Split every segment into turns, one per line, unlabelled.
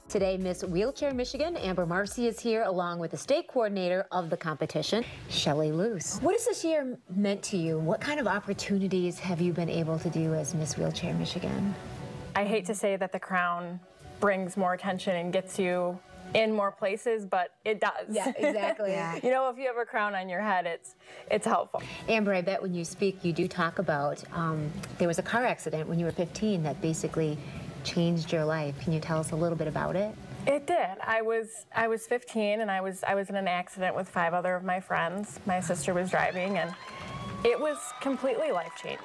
Today, Miss Wheelchair Michigan, Amber Marcy, is here along with the state coordinator of the competition, Shelley Luce. What has this year meant to you? What kind of opportunities have you been able to do as Miss Wheelchair Michigan?
I hate to say that the crown brings more attention and gets you in more places, but it does.
Yeah, exactly. Yeah.
You know, if you have a crown on your head, it's helpful.
Amber, I bet when you speak, you do talk about there was a car accident when you were 15 that basically changed your life. Can you tell us a little bit about it?
It did. I was 15 and I was in an accident with 5 other of my friends. My sister was driving and it was completely life-changing.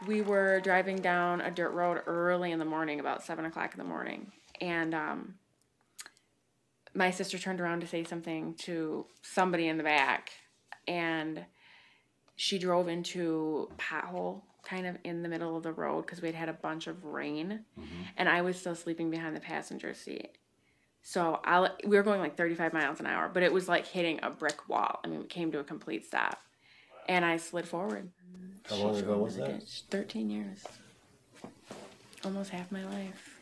We were driving down a dirt road early in the morning, about 7 o'clock in the morning, and my sister turned around to say something to somebody in the back, and she drove into a pothole kind of in the middle of the road because we'd had a bunch of rain, and I was still sleeping behind the passenger seat. So we were going like 35 miles an hour, but it was like hitting a brick wall. I mean, we came to a complete stop, and I slid forward.
How long ago was that?
13 years. Almost half my life.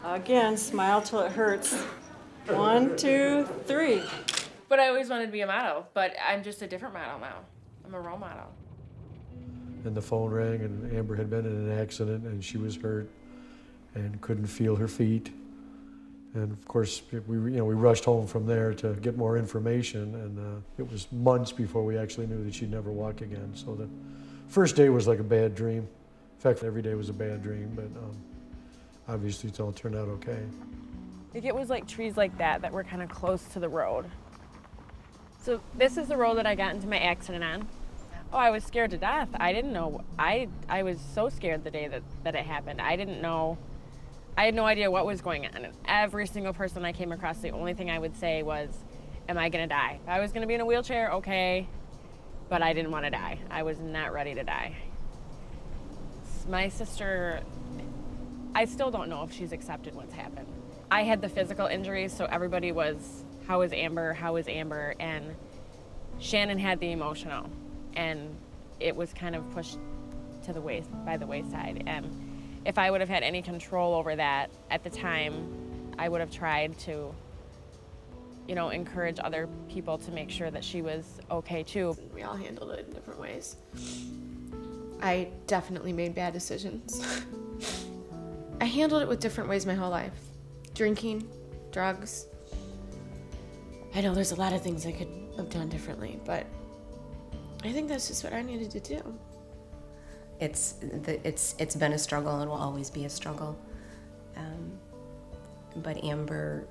Again, smile till it hurts. 1, 2, 3.
But I always wanted to be a model, but I'm just a different model now. I'm a role model.
And the phone rang, and Amber had been in an accident, and she was hurt and couldn't feel her feet. And of course, we rushed home from there to get more information, and it was months before we actually knew that she'd never walk again. So the first day was like a bad dream. In fact, every day was a bad dream, but obviously it's all turned out okay.
Like it was like trees like that were kind of close to the road. So this is the road that I got into my accident on. Oh, I was scared to death. I didn't know. I was so scared the day that it happened. I didn't know. I had no idea what was going on. And every single person I came across, the only thing I would say was, am I gonna die? If I was gonna be in a wheelchair, okay, but I didn't want to die. I was not ready to die. My sister, I still don't know if she's accepted what's happened. I had the physical injuries, so everybody was, how is Amber, how is Amber? And Shannon had the emotional, and it was kind of pushed to the by the wayside. And if I would have had any control over that at the time, I would have tried to, you know, encourage other people to make sure that she was okay too.
We all handled it in different ways. I definitely made bad decisions. I handled it with different ways my whole life. Drinking, drugs. I know there's a lot of things I could have done differently, but I think that's just what I needed to do.
It's been a struggle and will always be a struggle. But Amber,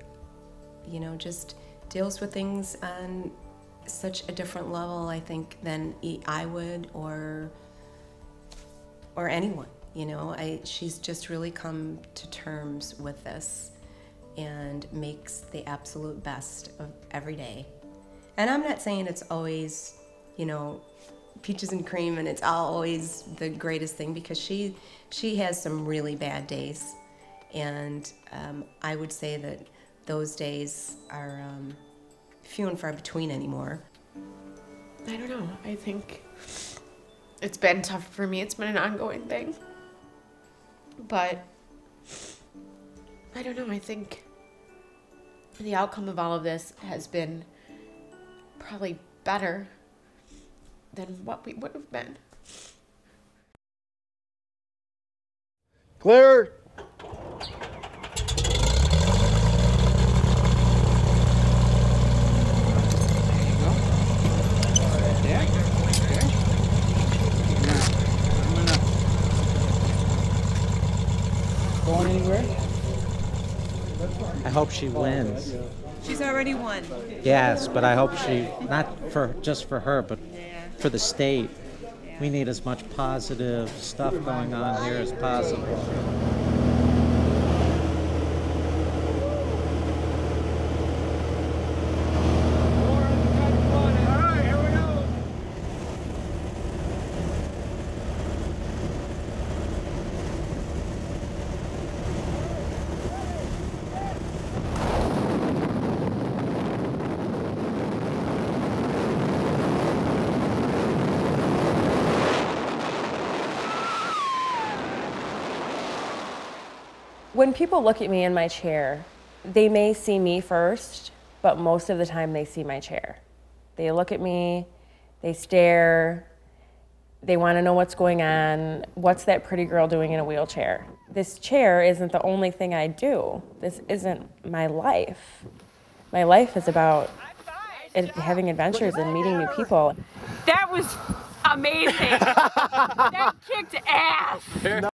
you know, just deals with things on such a different level, I think, than I would or anyone. You know, she's just really come to terms with this and makes the absolute best of every day. And I'm not saying it's always, you know, peaches and cream and it's always the greatest thing, because she has some really bad days, and I would say that those days are few and far between anymore.
I don't know. I think it's been tough for me. It's been an ongoing thing. But I don't know. I think the outcome of all of this has been probably better than what we would have been.
Clear.
Going anywhere? I hope she wins.
She's already won.
Yes, but I hope she, not for just for her, but for the state. We need as much positive stuff going on here as possible.
When people look at me in my chair, they may see me first, but most of the time they see my chair. They look at me, they stare, they want to know what's going on. What's that pretty girl doing in a wheelchair? This chair isn't the only thing I do. This isn't my life. My life is about having adventures and meeting new people.
That was amazing. That kicked ass.